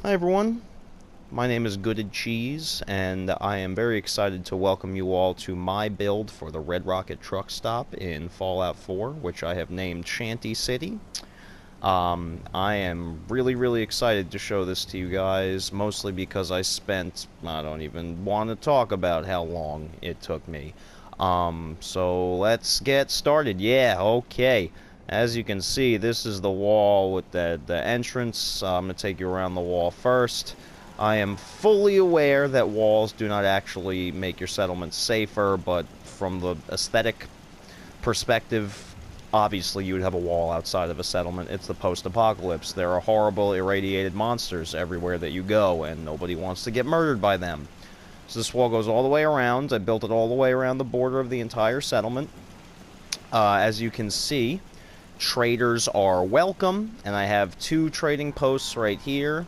Hi everyone, my name is Gooded Cheese, and I am very excited to welcome you all to my build for the Red Rocket truck stop in Fallout 4, which I have named Shanty City. I am really excited to show this to you guys, mostly because I don't even want to talk about how long it took me. So let's get started. Yeah, okay. As you can see, this is the wall with the entrance. I'm going to take you around the wall first. I am fully aware that walls do not actually make your settlement safer, but from the aesthetic perspective, obviously you would have a wall outside of a settlement. It's the post-apocalypse. There are horrible, irradiated monsters everywhere that you go, and nobody wants to get murdered by them. So this wall goes all the way around. I built it all the way around the border of the entire settlement. As you can see, traders are welcome, and I have 2 trading posts right here.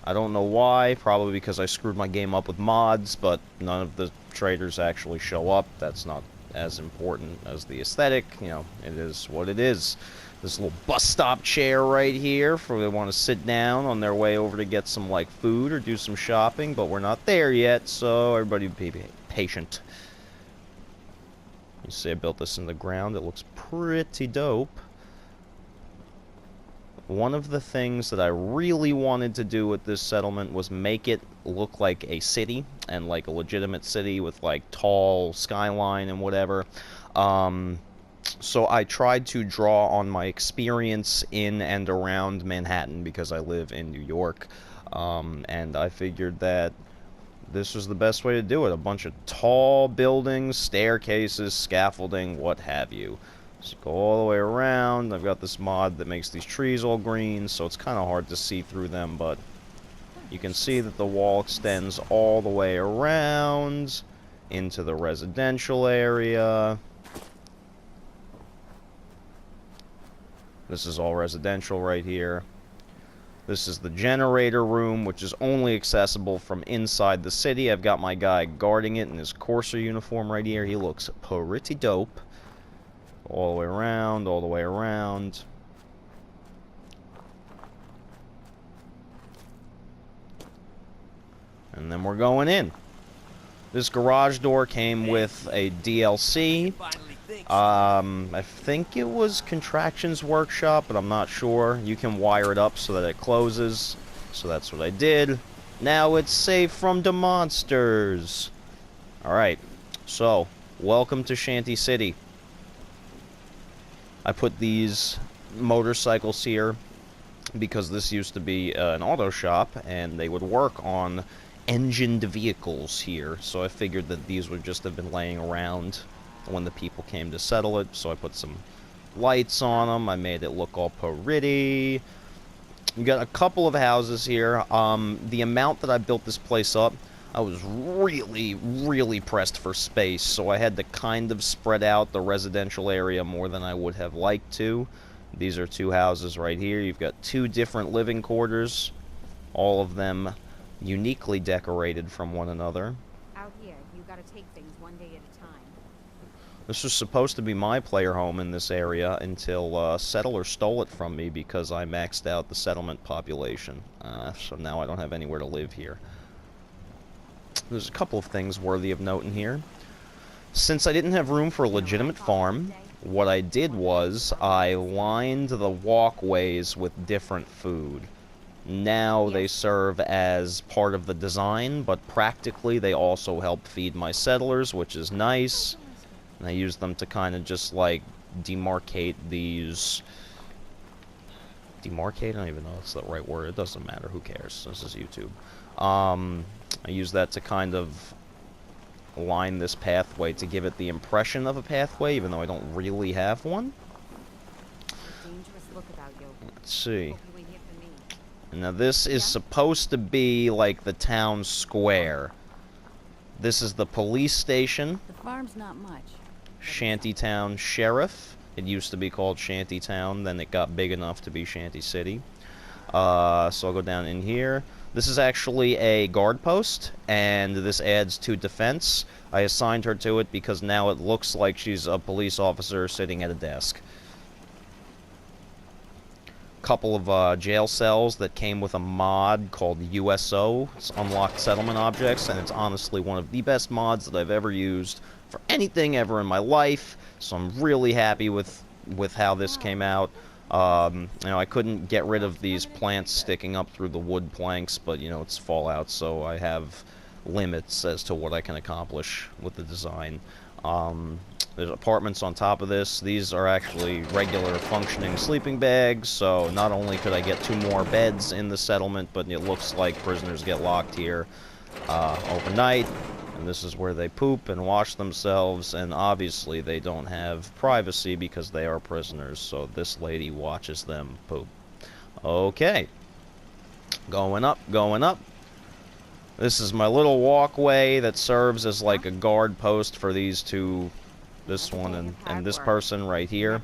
I don't know why, probably because I screwed my game up with mods, but none of the traders actually show up. That's not as important as the aesthetic. You know, it is what it is. This little bus stop chair right here for they want to sit down on their way over to get some, like, food or do some shopping, but we're not there yet, so everybody be patient. You see I built this in the ground. It looks pretty dope. One of the things that I really wanted to do with this settlement was make it look like a city, and like a legitimate city with like tall skyline and whatever. So I tried to draw on my experience in and around Manhattan because I live in New York, and I figured that this was the best way to do it. A bunch of tall buildings, staircases, scaffolding, what have you. So go all the way around. I've got this mod that makes these trees all green, so it's kind of hard to see through them, but you can see that the wall extends all the way around into the residential area. This is all residential right here. This is the generator room, which is only accessible from inside the city. I've got my guy guarding it in his Corsair uniform right here. He looks pretty dope. All the way around, all the way around. And then we're going in. This garage door came with a DLC. I think it was Contractions Workshop, but I'm not sure. You can wire it up so that it closes. So that's what I did. Now it's safe from the monsters. Alright, so, welcome to Shanty City. I put these motorcycles here because this used to be an auto shop, and they would work on engined vehicles here, so I figured that these would just have been laying around when the people came to settle it, so I put some lights on them. I made it look all pretty. We got a couple of houses here. The amount that I built this place up, I was really pressed for space, so I had to kind of spread out the residential area more than I would have liked to. These are 2 houses right here. You've got 2 different living quarters, all of them uniquely decorated from one another. Out here, you gotta take things one day at a time. This was supposed to be my player home in this area until settlers stole it from me because I maxed out the settlement population. So now I don't have anywhere to live here. There's a couple of things worthy of note in here. Since I didn't have room for a legitimate farm, what I did was I lined the walkways with different food. Now they serve as part of the design, but practically they also help feed my settlers, which is nice. And I use them to kind of just like demarcate these... Demarcate? I don't even know if that's the right word. It doesn't matter. Who cares? This is YouTube. I use that to kind of line this pathway to give it the impression of a pathway, even though I don't really have one. Let's see. Now this is supposed to be like the town square. This is the police station. The farm's not much. Shantytown Sheriff. It used to be called Shantytown, then it got big enough to be Shanty City. So I'll go down in here. This is actually a guard post, and this adds to defense. I assigned her to it because now it looks like she's a police officer sitting at a desk. couple of jail cells that came with a mod called USO. It's Unlocked Settlement Objects, and it's honestly one of the best mods that I've ever used for anything ever in my life. So I'm really happy with how this came out. You know, I couldn't get rid of these plants sticking up through the wood planks, but you know, it's Fallout, so I have limits as to what I can accomplish with the design. There's apartments on top of this. These are actually regular functioning sleeping bags, so not only could I get 2 more beds in the settlement, but it looks like prisoners get locked here overnight, and this is where they poop and wash themselves, and obviously they don't have privacy because they are prisoners, so this lady watches them poop. Okay. Going up, going up. This is my little walkway that serves as like a guard post for these two, this one and this person right here.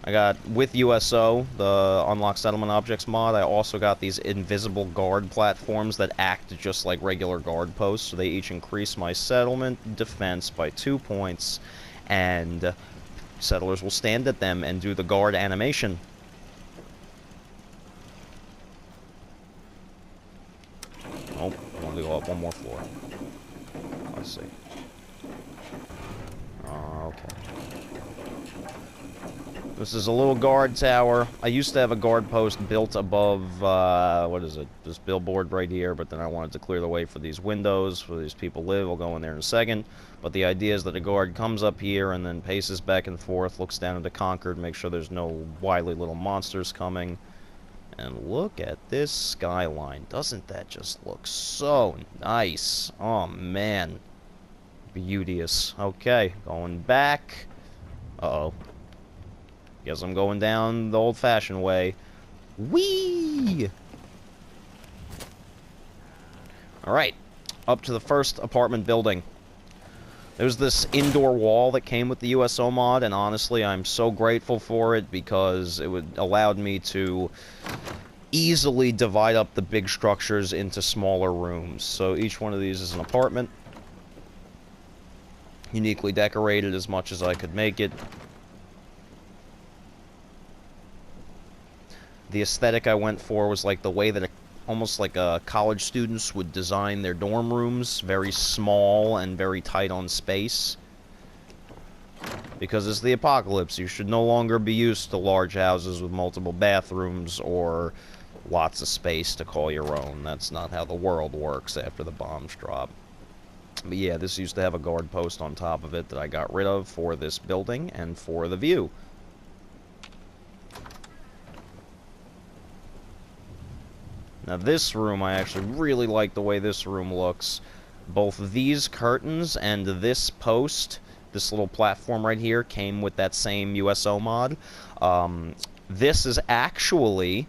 I got, with USO, the Unlock Settlement Objects mod, I also got these invisible guard platforms that act just like regular guard posts, so they each increase my settlement defense by 2 points, and settlers will stand at them and do the guard animation. Oh, I want to go up 1 more floor. Let's see. Okay. This is a little guard tower. I used to have a guard post built above, what is it? This billboard right here, but then I wanted to clear the way for these windows, where these people live. I'll go in there in a second. But the idea is that a guard comes up here and then paces back and forth, looks down into Concord, makes sure there's no wily little monsters coming. And look at this skyline. Doesn't that just look so nice? Oh, man. Beauteous. Okay, going back. Uh-oh. Guess I'm going down the old-fashioned way. Whee! Alright, up to the first apartment building. There's this indoor wall that came with the USO mod, and honestly, I'm so grateful for it because it allowed me to easily divide up the big structures into smaller rooms. So each one of these is an apartment, uniquely decorated as much as I could make it. The aesthetic I went for was like the way that almost like college students would design their dorm rooms, very small and very tight on space. Because it's the apocalypse, you should no longer be used to large houses with multiple bathrooms or lots of space to call your own. That's not how the world works after the bombs drop. But yeah, this used to have a guard post on top of it that I got rid of for this building and for the view. Now this room, I actually really like the way this room looks. Both these curtains and this post, this little platform right here, came with that same USO mod. This is actually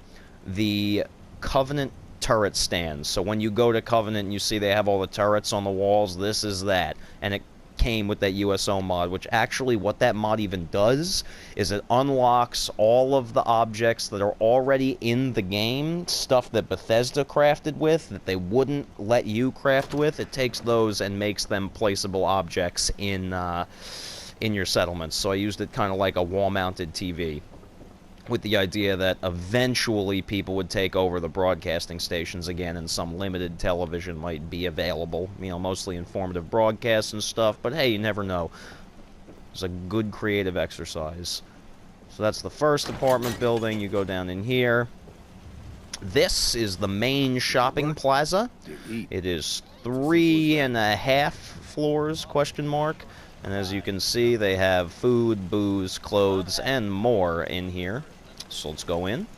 the Covenant turret stand. So when you go to Covenant and you see they have all the turrets on the walls, this is that. And it came with that USO mod, which actually what that mod even does is it unlocks all of the objects that are already in the game, stuff that Bethesda crafted with, that they wouldn't let you craft with. It takes those and makes them placeable objects in your settlements. So I used it kind of like a wall-mounted TV, with the idea that eventually people would take over the broadcasting stations again and some limited television might be available. You know, mostly informative broadcasts and stuff, but hey, you never know. It's a good creative exercise. So that's the first apartment building. You go down in here. This is the main shopping plaza. It is 3.5 floors, question mark. And as you can see, they have food, booze, clothes, and more in here. So let's go in.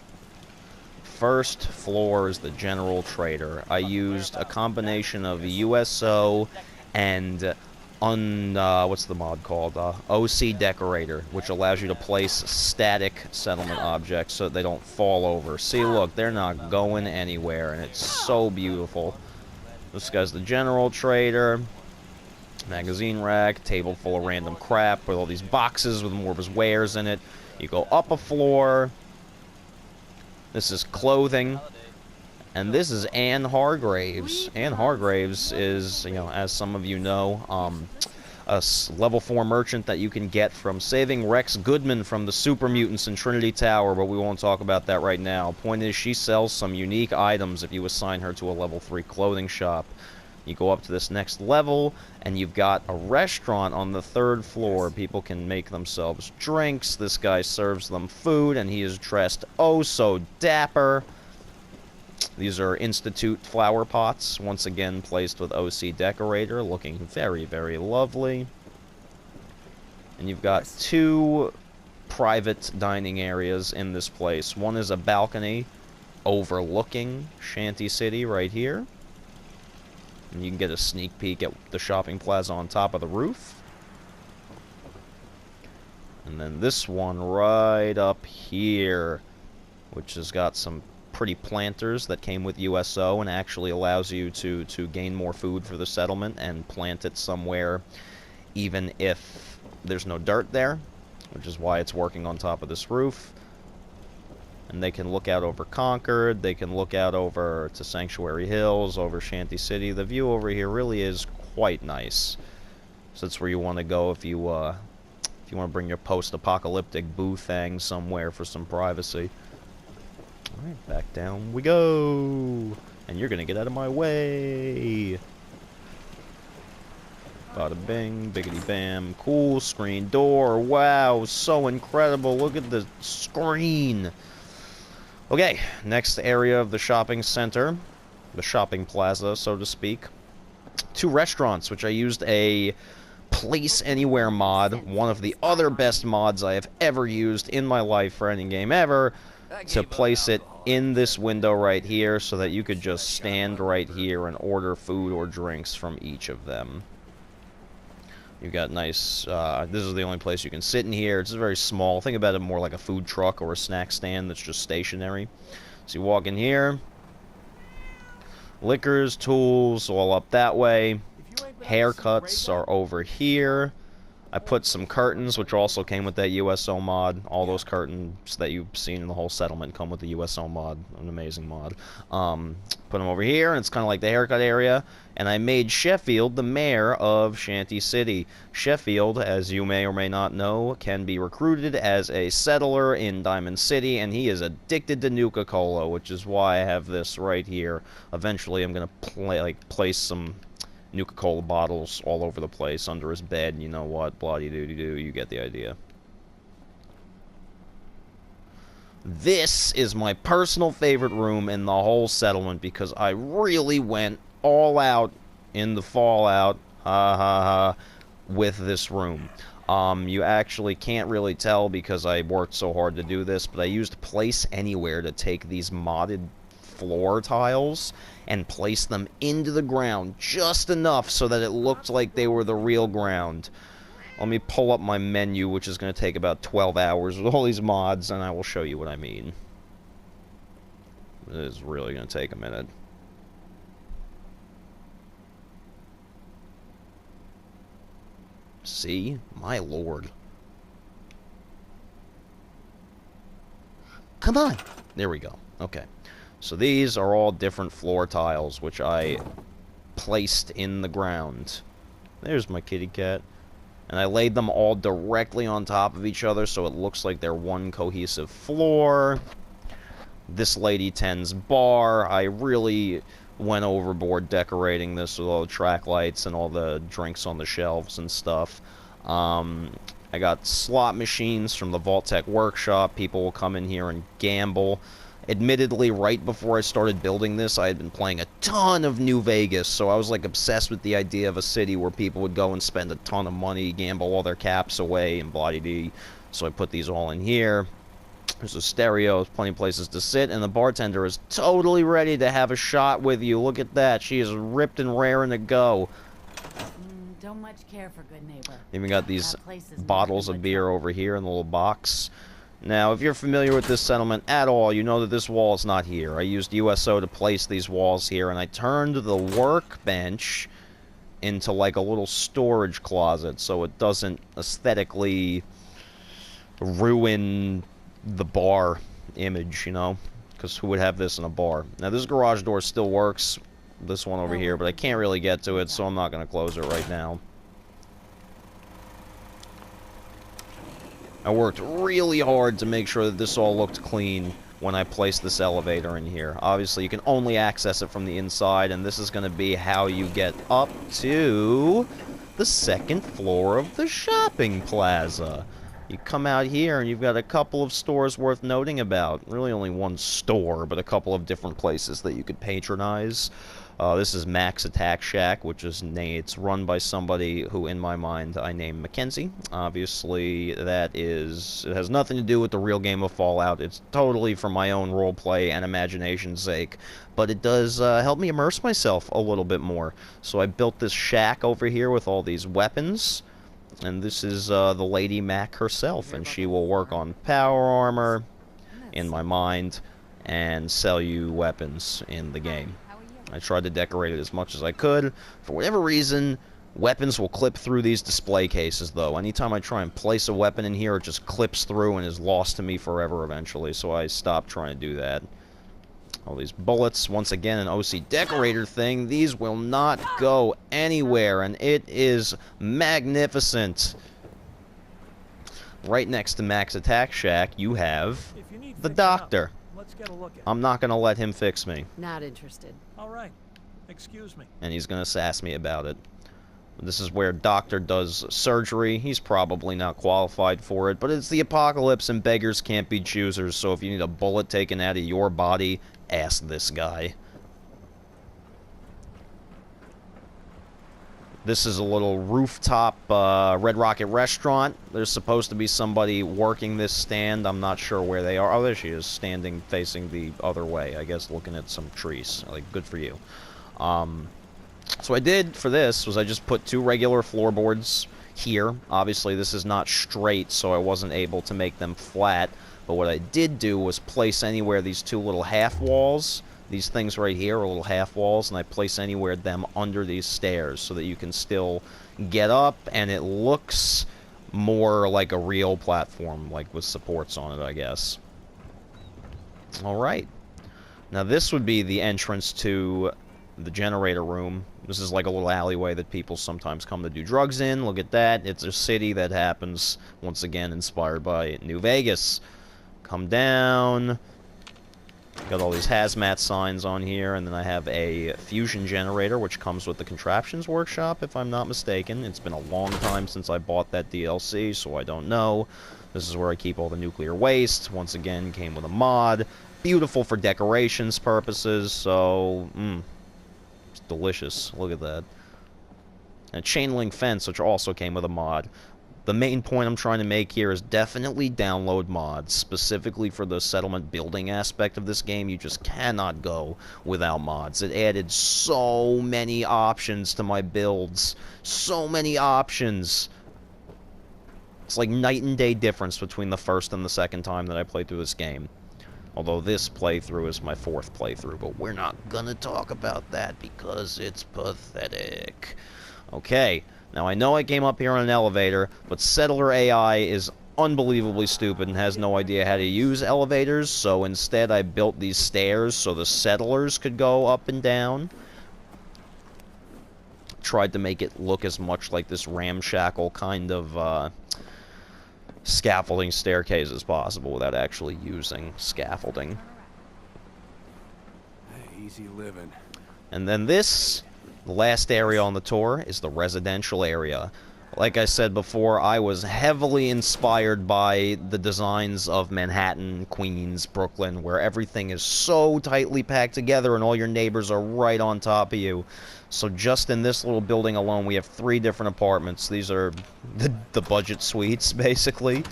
First floor is the general trader. I used a combination of USO and what's the mod called? OC Decorator, which allows you to place static settlement objects so that they don't fall over. See, look, they're not going anywhere, and it's so beautiful. This guy's the general trader. Magazine rack, table full of random crap with all these boxes with more of his wares in it. You go up a floor. This is clothing. And this is Anne Hargraves. Anne Hargraves is, you know, as some of you know, a level 4 merchant that you can get from saving Rex Goodman from the super mutants in Trinity Tower, but we won't talk about that right now. Point is, she sells some unique items if you assign her to a level 3 clothing shop. You go up to this next level, and you've got a restaurant on the 3rd floor. People can make themselves drinks. This guy serves them food, and he is dressed oh so dapper. These are Institute flower pots, once again placed with OC Decorator, looking very, very lovely. And you've got 2 private dining areas in this place. One is a balcony overlooking Shanty City right here. And you can get a sneak peek at the shopping plaza on top of the roof. And then this one right up here, which has got some pretty planters that came with USO and actually allows you to gain more food for the settlement and plant it somewhere even if there's no dirt there, which is why it's working on top of this roof. And they can look out over Concord, they can look out over to Sanctuary Hills, over Shanty City. The view over here really is quite nice. So that's where you want to go if you want to bring your post-apocalyptic boo thang somewhere for some privacy. Alright, back down we go! And you're gonna get out of my way! Bada bing, biggity bam, cool screen door, wow, so incredible, look at the screen! Okay, next area of the shopping center, the shopping plaza, so to speak. 2 restaurants, which I used a Place Anywhere mod, one of the other best mods I have ever used in my life for any game ever, to place it in this window right here so that you could just stand right here and order food or drinks from each of them. You've got nice, this is the only place you can sit in here. It's very small. Think about it more like a food truck or a snack stand that's just stationary. So you walk in here. Liquors, tools, all up that way. Haircuts are over here. I put some curtains, which also came with that USO mod. All those curtains that you've seen in the whole settlement come with the USO mod. An amazing mod. Put them over here, and it's kind of like the haircut area. And I made Sheffield the mayor of Shanty City. Sheffield, as you may or may not know, can be recruited as a settler in Diamond City, and he is addicted to Nuka-Cola, which is why I have this right here. Eventually, I'm going to place some Nuka-Cola bottles all over the place under his bed. You know what? Bloody-doody-doo. You get the idea. This is my personal favorite room in the whole settlement because I really went all out in the Fallout with this room. You actually can't really tell because I worked so hard to do this, but I used Place Anywhere to take these modded floor tiles and place them into the ground just enough so that it looked like they were the real ground. Let me pull up my menu, which is going to take about 12 hours with all these mods, and I will show you what I mean. It is really going to take a minute. See? My lord. Come on! There we go. Okay. So these are all different floor tiles, which I placed in the ground. There's my kitty cat. And I laid them all directly on top of each other so it looks like they're one cohesive floor. This Lady 10's bar, I really went overboard decorating this with all the track lights and all the drinks on the shelves and stuff. I got slot machines from the Vault-Tec workshop. People will come in here and gamble. Admittedly, right before I started building this, I had been playing a ton of New Vegas, so I was like obsessed with the idea of a city where people would go and spend a ton of money, gamble all their caps away, and blah-de-dee. So I put these all in here. There's a stereo, there's plenty of places to sit, and the bartender is totally ready to have a shot with you. Look at that. She is ripped and raring to go. Don't much care for good neighbor. Even got these bottles of beer over here in the little box. Now, if you're familiar with this settlement at all, you know that this wall is not here. I used USO to place these walls here, and I turned the workbench into like a little storage closet so it doesn't aesthetically ruin the bar image, you know? Because who would have this in a bar? Now, this garage door still works, this one over here, but I can't really get to it, so I'm not going to close it right now. I worked really hard to make sure that this all looked clean when I placed this elevator in here. Obviously, you can only access it from the inside, and this is going to be how you get up to the second floor of the shopping plaza. You come out here, and you've got a couple of stores worth noting about. Really only one store, but a couple of different places that you could patronize. This is Max Attack Shack, which is it's run by somebody who, in my mind, I named Mackenzie. Obviously, it has nothing to do with the real game of Fallout. It's totally for my own roleplay and imagination's sake. But it does help me immerse myself a little bit more. So I built this shack over here with all these weapons. And this is the Lady Mac herself, and she will work on power armor, in my mind, and sell you weapons in the game. I tried to decorate it as much as I could. For whatever reason, weapons will clip through these display cases, though. Anytime I try and place a weapon in here, it just clips through and is lost to me forever eventually, so I stopped trying to do that. All these bullets, once again, an OC decorator thing. These will not go anywhere, and it is magnificent. Right next to Max Attack Shack, you have the doctor. Let's get a look at I'm not going to let him fix me. Not interested. All right. Excuse me. And he's going to sass me about it. This is where Doctor does surgery. He's probably not qualified for it, but it's the apocalypse and beggars can't be choosers, so if you need a bullet taken out of your body, ask this guy. This is a little rooftop Red Rocket restaurant. There's supposed to be somebody working this stand. I'm not sure where they are. Oh, there she is, standing facing the other way, I guess, looking at some trees. Like, good for you. So I did, for this, was I just put 2 regular floorboards here. Obviously, this is not straight, so I wasn't able to make them flat. But what I did do was place anywhere these 2 little half walls. These things right here are little half walls, and I place anywhere them under these stairs so that you can still get up, and it looks more like a real platform, like with supports on it, I guess. Alright. Now this would be the entrance to the generator room. This is like a little alleyway that people sometimes come to do drugs in. Look at that. It's a city that happens, once again, inspired by New Vegas. Come down. Got all these hazmat signs on here, and then I have a fusion generator, which comes with the Contraptions Workshop, if I'm not mistaken. It's been a long time since I bought that DLC, so I don't know. This is where I keep all the nuclear waste. Once again, came with a mod. Beautiful for decorations purposes, so, it's delicious. Look at that. And a chain link fence, which also came with a mod. The main point I'm trying to make here is definitely download mods, specifically for the settlement building aspect of this game. You just cannot go without mods. It added so many options to my builds. So many options. It's like night and day difference between the first and the second time that I played through this game. Although this playthrough is my 4th playthrough, but we're not gonna talk about that because it's pathetic. Okay. Now, I know I came up here on an elevator, but Settler AI is unbelievably stupid and has no idea how to use elevators, so instead I built these stairs so the settlers could go up and down. Tried to make it look as much like this ramshackle kind of scaffolding staircase as possible without actually using scaffolding. Hey, easy living. And then this... The last area on the tour is the residential area. Like I said before, I was heavily inspired by the designs of Manhattan, Queens, Brooklyn, where everything is so tightly packed together and all your neighbors are right on top of you. So just in this little building alone, we have 3 different apartments. These are the budget suites, basically.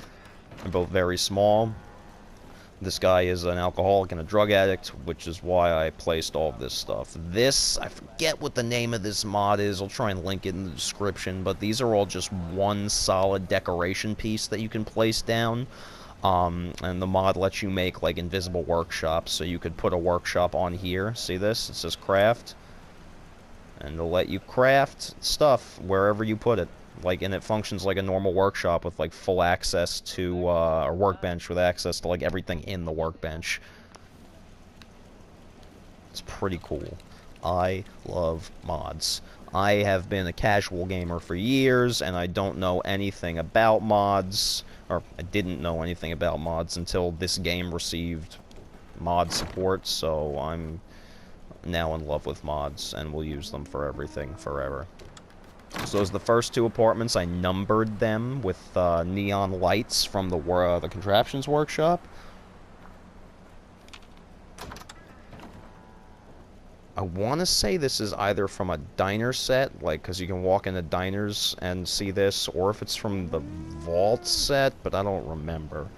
They're both very small. This guy is an alcoholic and a drug addict, which is why I placed all of this stuff. This, I forget what the name of this mod is. I'll try and link it in the description, but these are all just one solid decoration piece that you can place down. And the mod lets you make, like, invisible workshops, so you could put a workshop on here. See this? It says craft. And it'll let you craft stuff wherever you put it. Like, and it functions like a normal workshop with, like, full access to, a workbench with access to, like, everything in the workbench. It's pretty cool. I love mods. I have been a casual gamer for years, and I don't know anything about mods, or I didn't know anything about mods until this game received mod support, so I'm now in love with mods, and will use them for everything, forever. So those are the first two apartments. I numbered them with neon lights from the contraptions workshop. I want to say this is either from a diner set, like, because you can walk into diners and see this, or if it's from the vault set, but I don't remember.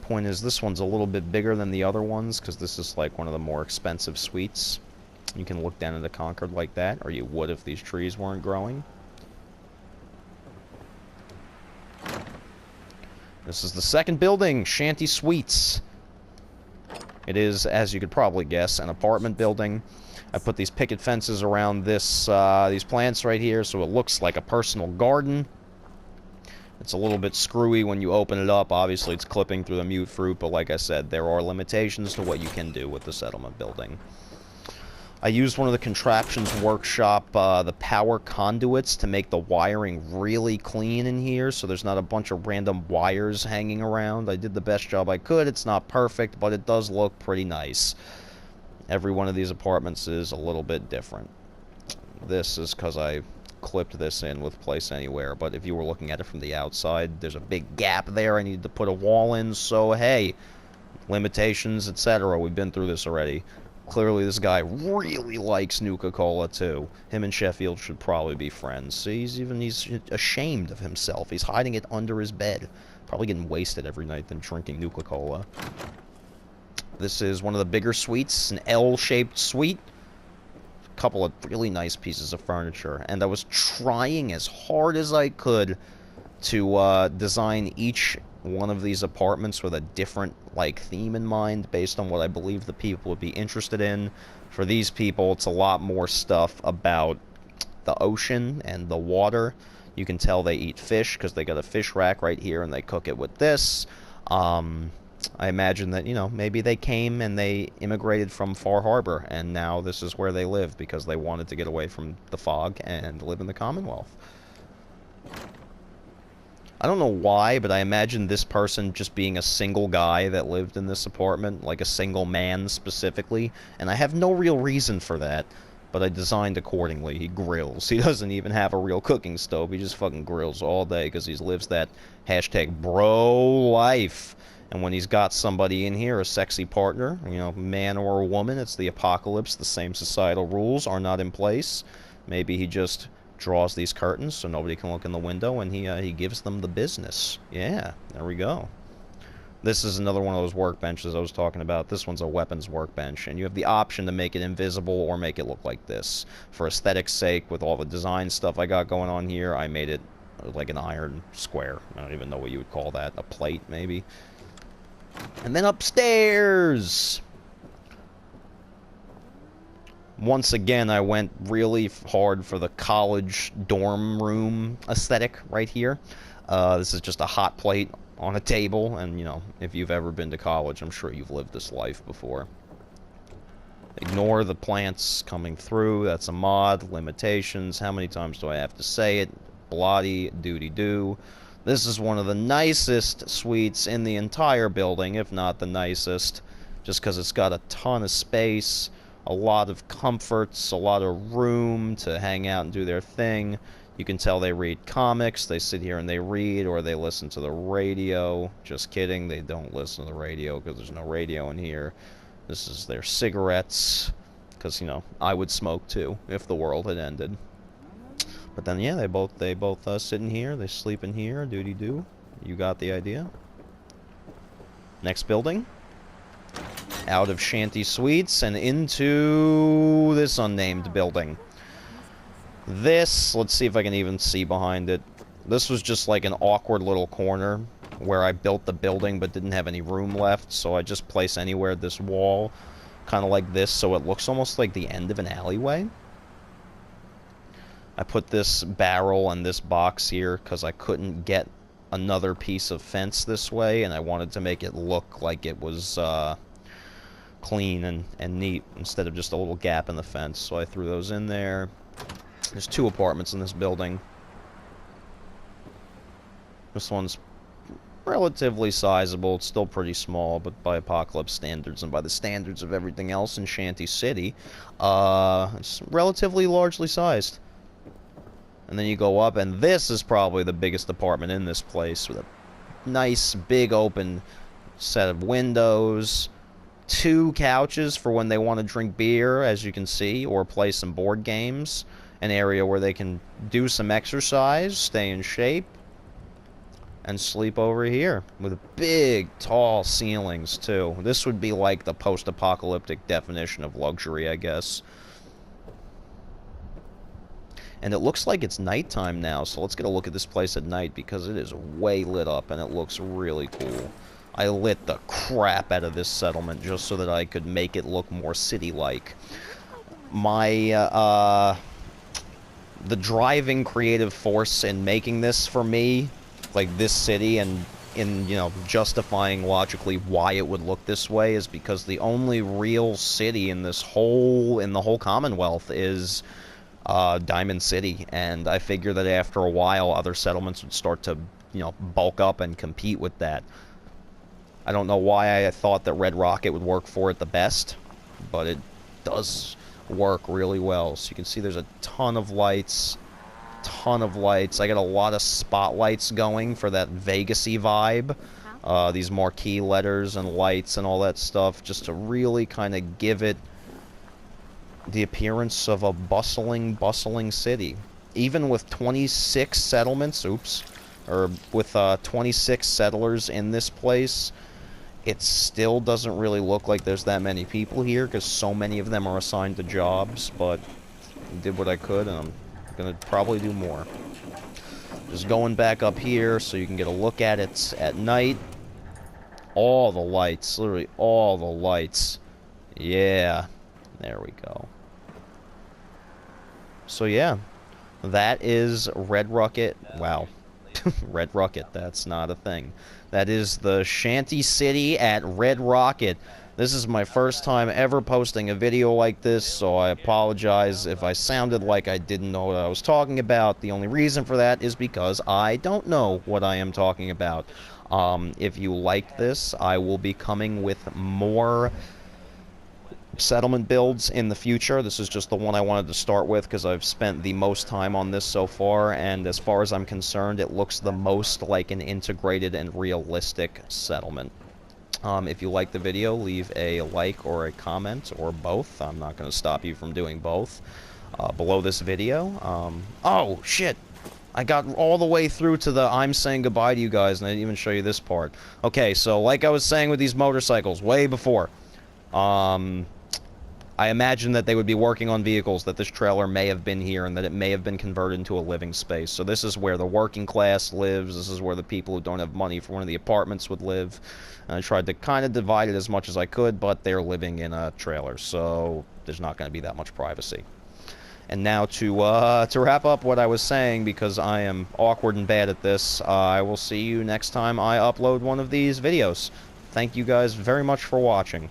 Point is, this one's a little bit bigger than the other ones, because this is, like, one of the more expensive suites. You can look down into Concord like that, or you would if these trees weren't growing. This is the second building, Shanty Suites. It is, as you could probably guess, an apartment building. I put these picket fences around this, these plants right here, so it looks like a personal garden. It's a little bit screwy when you open it up. Obviously, it's clipping through the mute fruit, but like I said, there are limitations to what you can do with the settlement building. I used one of the contraptions workshop, the power conduits, to make the wiring really clean in here, so there's not a bunch of random wires hanging around. I did the best job I could. It's not perfect, but it does look pretty nice. Every one of these apartments is a little bit different. This is because I clipped this in with Place Anywhere, but if you were looking at it from the outside, there's a big gap there. I needed to put a wall in, so hey, limitations, etc. We've been through this already. Clearly this guy really likes Nuka-Cola too. Him and Sheffield should probably be friends. See, he's ashamed of himself. He's hiding it under his bed. Probably getting wasted every night than drinking Nuka-Cola. This is one of the bigger suites, an L-shaped suite. A couple of really nice pieces of furniture. And I was trying as hard as I could to design each one of these apartments with a different, like, theme in mind, based on what I believe the people would be interested in. For these people, it's a lot more stuff about the ocean and the water. You can tell they eat fish, because they got a fish rack right here, and they cook it with this. I imagine that, you know, maybe they came and they immigrated from Far Harbor, and now this is where they live, because they wanted to get away from the fog and live in the Commonwealth. I don't know why, but I imagine this person just being a single guy that lived in this apartment, like a single man specifically, and I have no real reason for that, but I designed accordingly. He grills. He doesn't even have a real cooking stove. He just fucking grills all day because he lives that hashtag bro life. And when he's got somebody in here, a sexy partner, you know, man or a woman, it's the apocalypse. The same societal rules are not in place. Maybe he just draws these curtains so nobody can look in the window, and he gives them the business. Yeah, there we go. This is another one of those workbenches I was talking about. This one's a weapons workbench, and you have the option to make it invisible or make it look like this. For aesthetic's sake, with all the design stuff I got going on here, I made it like an iron square. I don't even know what you would call that. A plate, maybe. And then upstairs! Once again, I went really hard for the college dorm room aesthetic right here. This is just a hot plate on a table, and, you know, if you've ever been to college, I'm sure you've lived this life before. Ignore the plants coming through. That's a mod. Limitations. How many times do I have to say it? Bloody doody-doo. This is one of the nicest suites in the entire building, if not the nicest, just because it's got a ton of space, a lot of comforts, a lot of room to hang out and do their thing. You can tell they read comics, they sit here and they read, or they listen to the radio. Just kidding, they don't listen to the radio because there's no radio in here. This is their cigarettes, because, you know, I would smoke too if the world had ended. But then, yeah, they both sit in here, they sleep in here, doody-doo. You got the idea. Next building. Out of Shanty Suites and into this unnamed building. This, let's see if I can even see behind it. This was just like an awkward little corner where I built the building but didn't have any room left, so I just place anywhere this wall, kind of like this, so it looks almost like the end of an alleyway. I put this barrel and this box here because I couldn't get another piece of fence this way, and I wanted to make it look like it was clean and neat instead of just a little gap in the fence. So I threw those in there. There's 2 apartments in this building. This one's relatively sizable. It's still pretty small, but by apocalypse standards and by the standards of everything else in Shanty City, it's relatively largely sized. And then you go up, and this is probably the biggest apartment in this place, with a nice, big, open set of windows, 2 couches for when they want to drink beer, as you can see, or play some board games, an area where they can do some exercise, stay in shape, and sleep over here with big, tall ceilings, too. This would be like the post-apocalyptic definition of luxury, I guess. And it looks like it's nighttime now, so let's get a look at this place at night, because it is way lit up, and it looks really cool. I lit the crap out of this settlement just so that I could make it look more city-like. The driving creative force in making this for me, like this city, and in, you know, justifying logically why it would look this way, is because the only real city in this whole, in the whole Commonwealth is Diamond City, and I figure that after a while other settlements would start to, you know, bulk up and compete with that. I don't know why I thought that Red Rocket would work for it the best, but it does work really well. So you can see there's a ton of lights. I got a lot of spotlights going for that Vegas-y vibe. These marquee letters and lights and all that stuff, just to really kind of give it the appearance of a bustling city. Even with 26 settlements, or with 26 settlers in this place, it still doesn't really look like there's that many people here, because so many of them are assigned to jobs, but I did what I could, and I'm gonna probably do more. Just going back up here so you can get a look at it at night. All the lights, literally all the lights. Yeah, there we go. So yeah, that is Red Rocket. Wow. Red Rocket, that's not a thing. That is the Shanty City at Red Rocket. This is my first time ever posting a video like this, so I apologize if I sounded like I didn't know what I was talking about. The only reason for that is because I don't know what I am talking about. If you like this, I will be coming with more settlement builds in the future. This is just the one I wanted to start with because I've spent the most time on this so far, and as far as I'm concerned, it looks the most like an integrated and realistic settlement. If you like the video, leave a like or a comment, or both. I'm not going to stop you from doing both below this video. Oh, shit! I got all the way through to the I'm saying goodbye to you guys, and I didn't even show you this part. Okay, so like I was saying with these motorcycles, way before, I imagine that they would be working on vehicles, that this trailer may have been here, and that it may have been converted into a living space. So this is where the working class lives. This is where the people who don't have money for one of the apartments would live. And I tried to kind of divide it as much as I could, but they're living in a trailer, so there's not going to be that much privacy. And now to wrap up what I was saying, because I am awkward and bad at this, I will see you next time I upload one of these videos. Thank you guys very much for watching.